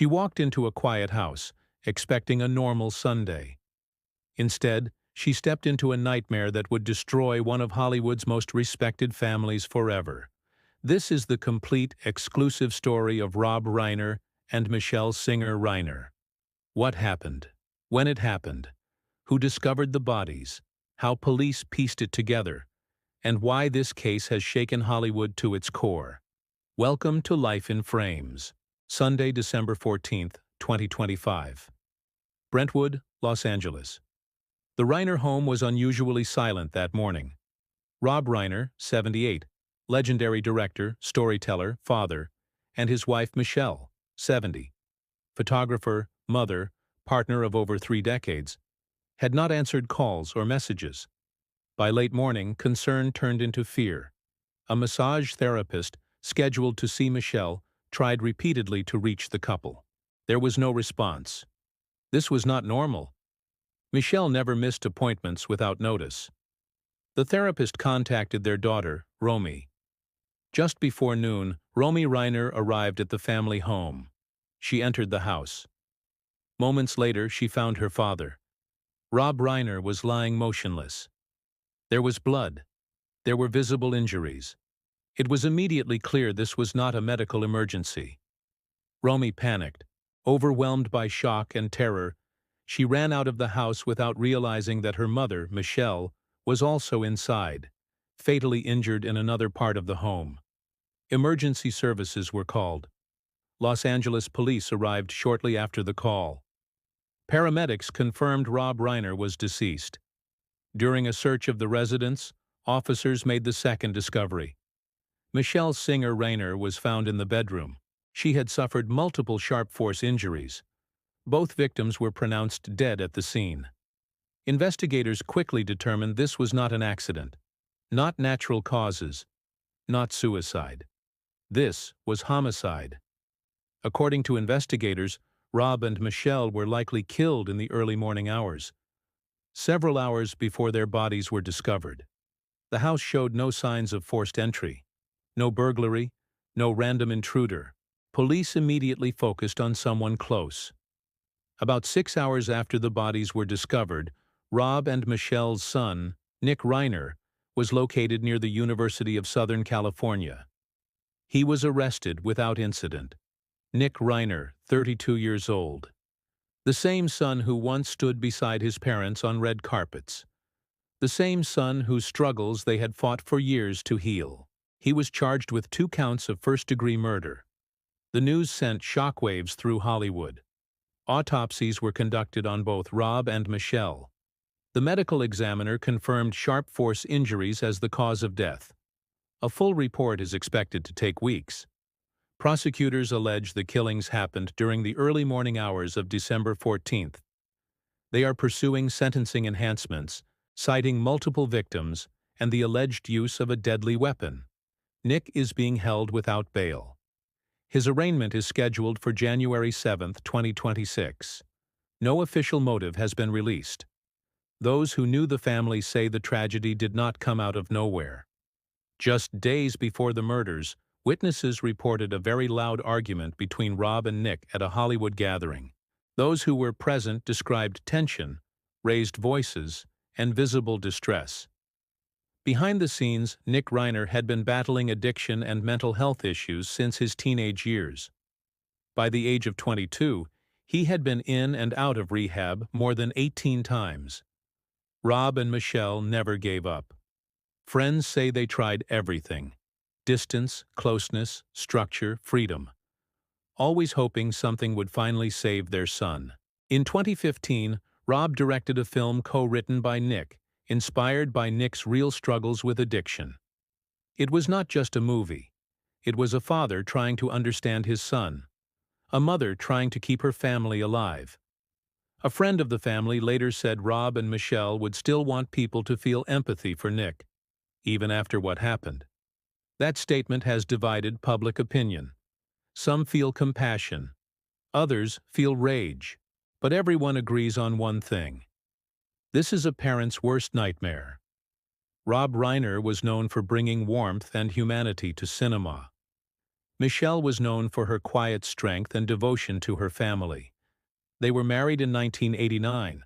She walked into a quiet house, expecting a normal Sunday. Instead, she stepped into a nightmare that would destroy one of Hollywood's most respected families forever. This is the complete, exclusive story of Rob Reiner and Michele Singer Reiner. What happened? When it happened? Who discovered the bodies? How police pieced it together? And why this case has shaken Hollywood to its core. Welcome to Life in Frames. Sunday, December 14th, 2025. Brentwood, Los Angeles. The Reiner home was unusually silent that morning. Rob Reiner, 78, legendary director, storyteller, father, and his wife Michele, 70, photographer, mother, partner of over 3 decades, had not answered calls or messages. By late morning, concern turned into fear. A massage therapist, scheduled to see Michele, tried repeatedly to reach the couple. There was no response. This was not normal. Michele never missed appointments without notice. The therapist contacted their daughter, Romy. Just before noon, Romy Reiner arrived at the family home. She entered the house. Moments later, she found her father. Rob Reiner was lying motionless. There was blood. There were visible injuries. It was immediately clear this was not a medical emergency. Romy panicked. Overwhelmed by shock and terror, she ran out of the house without realizing that her mother, Michele, was also inside, fatally injured in another part of the home. Emergency services were called. Los Angeles police arrived shortly after the call. Paramedics confirmed Rob Reiner was deceased. During a search of the residence, officers made the second discovery. Michele Singer Reiner was found in the bedroom. She had suffered multiple sharp force injuries. Both victims were pronounced dead at the scene. Investigators quickly determined this was not an accident, not natural causes, not suicide. This was homicide. According to investigators, Rob and Michele were likely killed in the early morning hours, several hours before their bodies were discovered. The house showed no signs of forced entry, no burglary, no random intruder. Police immediately focused on someone close. About 6 hours after the bodies were discovered, Rob and Michele's son, Nick Reiner, was located near the University of Southern California. He was arrested without incident. Nick Reiner, 32 years old. The same son who once stood beside his parents on red carpets. The same son whose struggles they had fought for years to heal. He was charged with 2 counts of first-degree murder. The news sent shockwaves through Hollywood. Autopsies were conducted on both Rob and Michele. The medical examiner confirmed sharp force injuries as the cause of death. A full report is expected to take weeks. Prosecutors allege the killings happened during the early morning hours of December 14th. They are pursuing sentencing enhancements, citing multiple victims and the alleged use of a deadly weapon. Nick is being held without bail. His arraignment is scheduled for January 7, 2026. No official motive has been released. Those who knew the family say the tragedy did not come out of nowhere. Just days before the murders, witnesses reported a very loud argument between Rob and Nick at a Hollywood gathering. Those who were present described tension, raised voices, and visible distress. Behind the scenes, Nick Reiner had been battling addiction and mental health issues since his teenage years. By the age of 22, he had been in and out of rehab more than 18 times. Rob and Michele never gave up. Friends say they tried everything: distance, closeness, structure, freedom, always hoping something would finally save their son. In 2015, Rob directed a film co-written by Nick, inspired by Nick's real struggles with addiction. It was not just a movie. It was a father trying to understand his son, a mother trying to keep her family alive. A friend of the family later said Rob and Michele would still want people to feel empathy for Nick, even after what happened. That statement has divided public opinion. Some feel compassion. Others feel rage. But everyone agrees on one thing. This is a parent's worst nightmare. Rob Reiner was known for bringing warmth and humanity to cinema. Michele was known for her quiet strength and devotion to her family. They were married in 1989.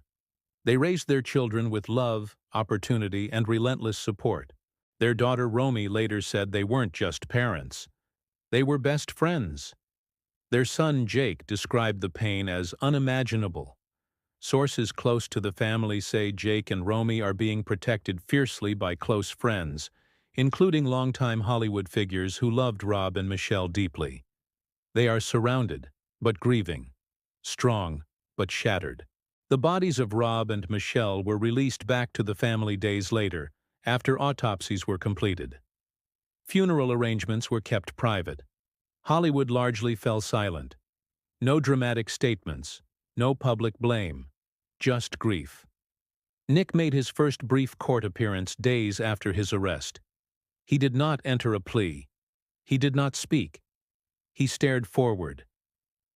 They raised their children with love, opportunity, and relentless support. Their daughter Romy later said they weren't just parents. They were best friends. Their son Jake described the pain as unimaginable. Sources close to the family say Jake and Romy are being protected fiercely by close friends, including longtime Hollywood figures who loved Rob and Michele deeply. They are surrounded, but grieving. Strong, but shattered. The bodies of Rob and Michele were released back to the family days later, after autopsies were completed. Funeral arrangements were kept private. Hollywood largely fell silent. No dramatic statements, no public blame, just grief. Nick made his first brief court appearance days after his arrest. He did not enter a plea. He did not speak. He stared forward.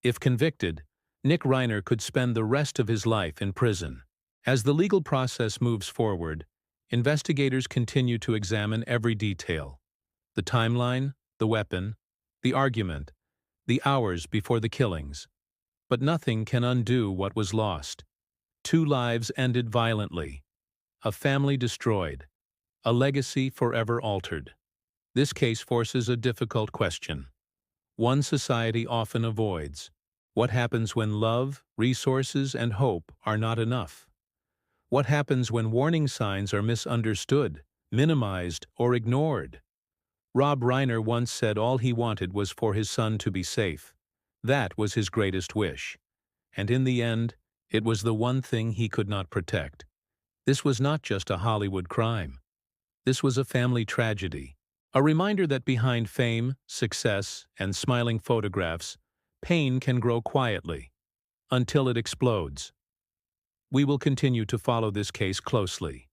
If convicted, Nick Reiner could spend the rest of his life in prison. As the legal process moves forward, investigators continue to examine every detail. The timeline, the weapon, the argument, the hours before the killings. But nothing can undo what was lost. 2 lives ended violently. A family destroyed. A legacy forever altered. This case forces a difficult question. One society often avoids. What happens when love, resources, and hope are not enough? What happens when warning signs are misunderstood, minimized, or ignored? Rob Reiner once said all he wanted was for his son to be safe. That was his greatest wish. And in the end, it was the one thing he could not protect. This was not just a Hollywood crime. This was a family tragedy. A reminder that behind fame, success, and smiling photographs, pain can grow quietly, until it explodes. We will continue to follow this case closely.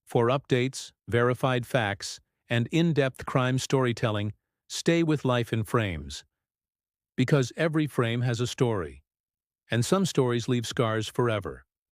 For updates, verified facts, and in-depth crime storytelling, stay with Life in Frames. Because every frame has a story, and some stories leave scars forever.